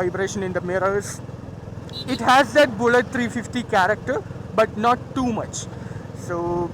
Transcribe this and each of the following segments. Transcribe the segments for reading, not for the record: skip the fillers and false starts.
vibration in the mirrors. It has that Bullet 350 character, but not too much. So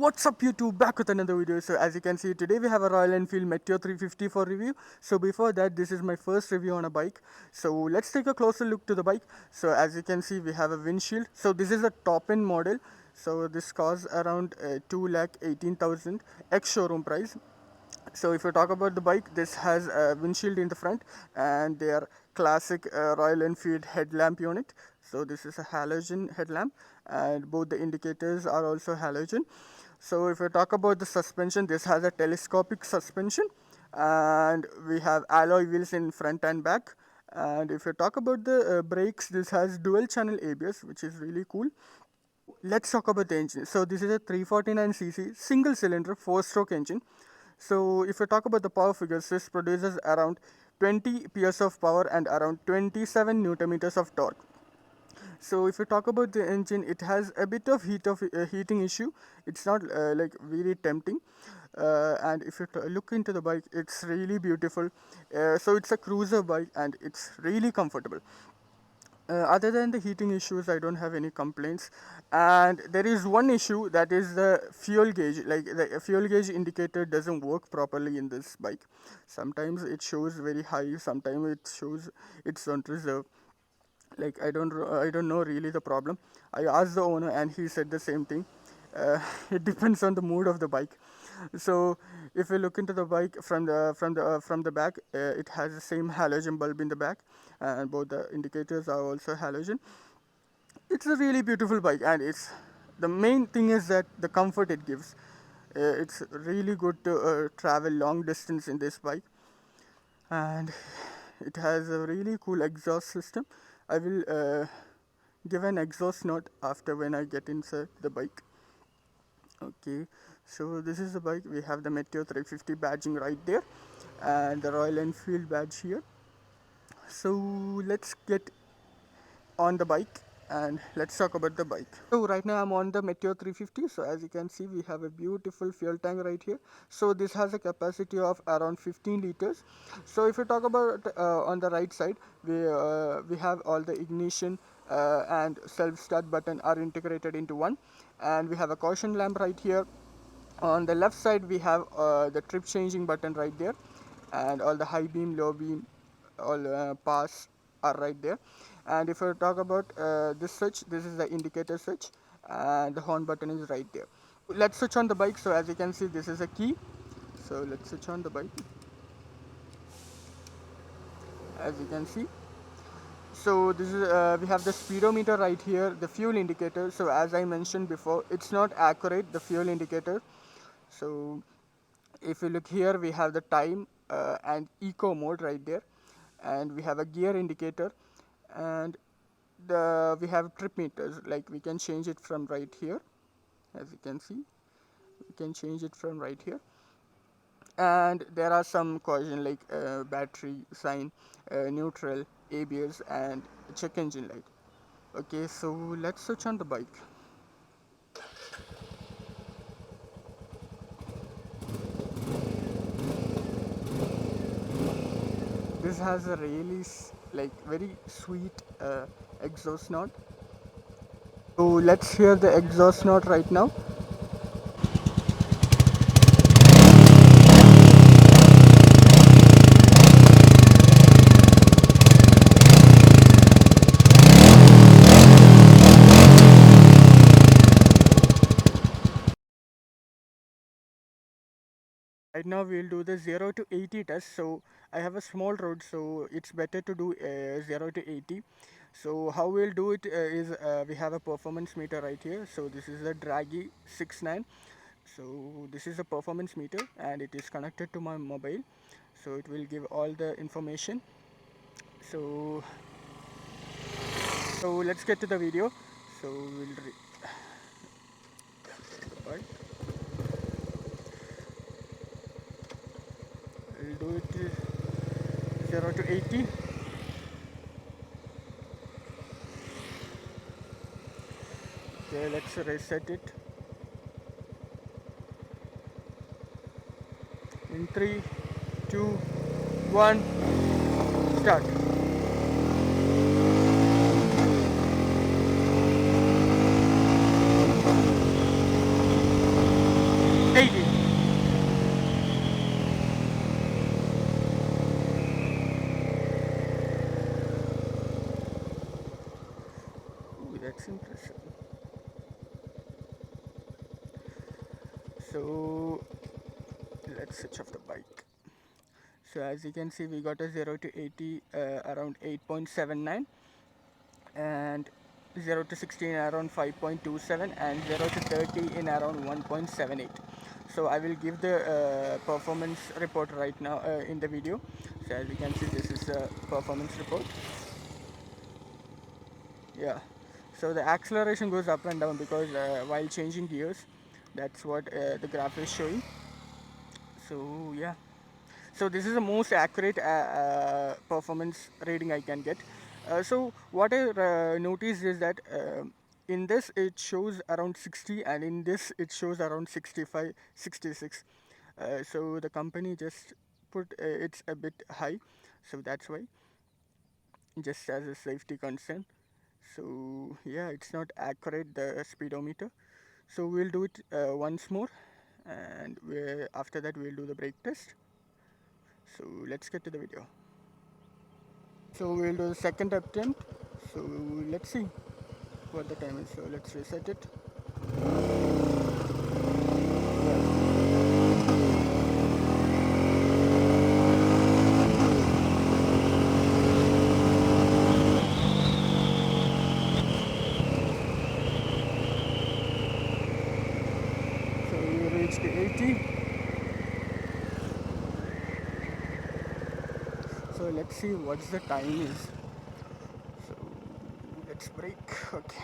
what's up YouTube, back with another video. So as you can see, today we have a Royal Enfield Meteor 350 for review. So before that, this is my first review on a bike. So let's take a closer look to the bike. So as you can see, we have a windshield. So this is a top end model. So this costs around 2,18,000 ex showroom price. So if you talk about the bike, this has a windshield in the front and their classic Royal Enfield headlamp unit. So this is a halogen headlamp and both the indicators are also halogen. So if you talk about the suspension, this has a telescopic suspension and we have alloy wheels in front and back. And if you talk about the brakes, this has dual channel ABS, which is really cool. Let's talk about the engine. So this is a 349cc single cylinder 4-stroke engine. So if you talk about the power figures, this produces around 20 PS of power and around 27 Newton meters of torque. So if you talk about the engine, it has a bit of heating issue. It's not like very tempting. And if you look into the bike, it's really beautiful. So it's a cruiser bike and it's really comfortable. Other than the heating issues, I don't have any complaints. And there is one issue, that is the fuel gauge. Like the fuel gauge indicator doesn't work properly in this bike. Sometimes it shows very high, sometimes it shows it's on reserve. Like I don't know really the problem. I asked the owner and he said the same thing. It depends on the mood of the bike. So if you look into the bike from the back, it has the same halogen bulb in the back and both the indicators are also halogen. It's a really beautiful bike and it's the main thing is that the comfort it gives. It's really good to travel long distance in this bike, and it has a really cool exhaust system. I will give an exhaust note after when I get inside the bike. Okay, so this is the bike. We have the Meteor 350 badging right there and the Royal Enfield badge here. So let's get on the bike and let's talk about the bike. So right now I'm on the Meteor 350. So as you can see, we have a beautiful fuel tank right here. So this has a capacity of around 15 liters. So if you talk about on the right side, we have all the ignition and self start button are integrated into one, and we have a caution lamp right here. On the left side we have the trip changing button right there, and all the high beam, low beam, all pass are right there. And if I talk about this switch, this is the indicator switch and the horn button is right there. Let's switch on the bike. So as you can see, this is a key. So let's switch on the bike. As you can see, so this is we have the speedometer right here, the fuel indicator. So as I mentioned before, it's not accurate, the fuel indicator. So if you look here, we have the time and eco mode right there, and we have a gear indicator, and we have trip meters. Like we can change it from right here. As you can see, we can change it from right here. And there are some caution like battery sign, neutral, ABS, and check engine light. Okay, so let's switch on the bike. This has a really like very sweet exhaust note. So let's hear the exhaust note right now. Right now we'll do the 0 to 80 test. So I have a small road, so it's better to do 0 to 80. So how we'll do it is we have a performance meter right here. So this is a Draghi 69. So this is a performance meter and it is connected to my mobile. So it will give all the information. So let's get to the video. So we'll right. 0 to 80. Okay, let's reset it. In 3, 2, 1, start. 80. Ooh, that's impressive. So let's switch off the bike. So as you can see, we got a 0 to 80 around 8.79, and 0 to 16 around 5.27, and 0 to 30 in around 1.78. So I will give the performance report right now in the video. So as you can see, this is a performance report. Yeah, so the acceleration goes up and down because while changing gears, that's what the graph is showing. So yeah, so this is the most accurate performance rating I can get. So what I noticed is that in this it shows around 60, and in this it shows around 65, 66. So the company just put it's a bit high, so that's why, just as a safety concern. So yeah, it's not accurate, the speedometer. So we'll do it once more, and after that we'll do the brake test. So let's get to the video. So we'll do the second attempt. So let's see what the time is. So let's reset it. So we reached 80. So let's see what's the time is. So let's brake. Okay.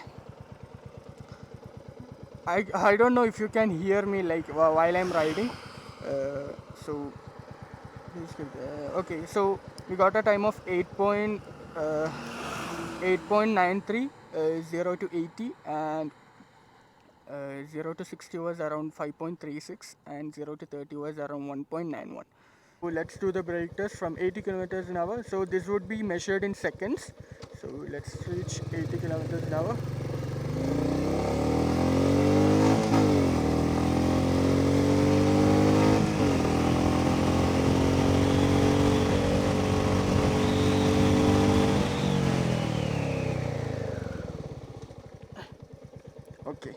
I don't know if you can hear me like while I'm riding. So okay, so we got a time of 8.93, 0 to 80, and 0 to 60 was around 5.36, and 0 to 30 was around 1.91. So let's do the brake test from 80 kilometers an hour. So this would be measured in seconds. So let's reach 80 kilometers an hour. Okay.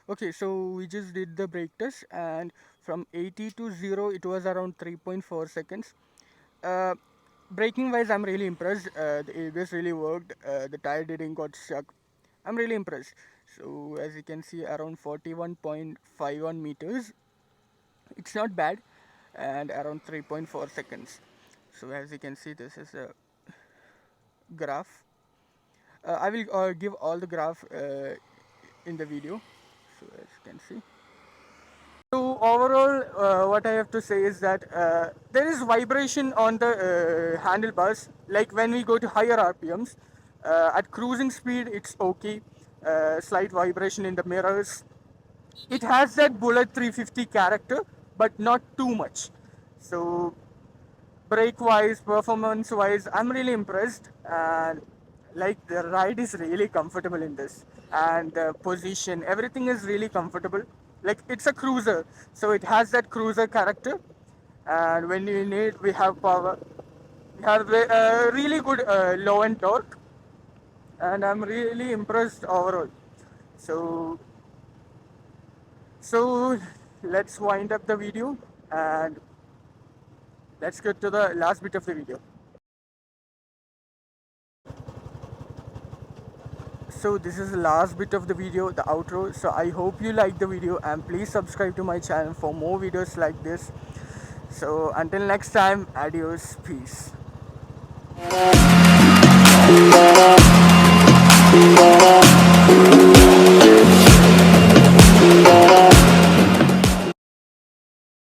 Okay, so we just did the brake test, and from 80 to 0 it was around 3.4 seconds. Uh, Braking wise, I'm really impressed. The ABS really worked. The tire didn't got stuck. I'm really impressed. So as you can see, around 41.51 meters. It's not bad, and around 3.4 seconds. So as you can see, this is a graph. I will give all the graph in the video. So as you can see. So overall, what I have to say is that there is vibration on the handlebars. Like when we go to higher RPMs, at cruising speed, it's okay. Slight vibration in the mirrors. It has that Bullet 350 character, but not too much. So brake wise, performance wise, I'm really impressed, and like the ride is really comfortable in this, and the position, everything is really comfortable. Like it's a cruiser, so it has that cruiser character, and when you need, we have power, we have really good low end torque, and I'm really impressed overall. So so let's wind up the video, and let's get to the last bit of the video. So this is the last bit of the video, the outro. So I hope you like the video, and please subscribe to my channel for more videos like this. So until next time, adios, peace.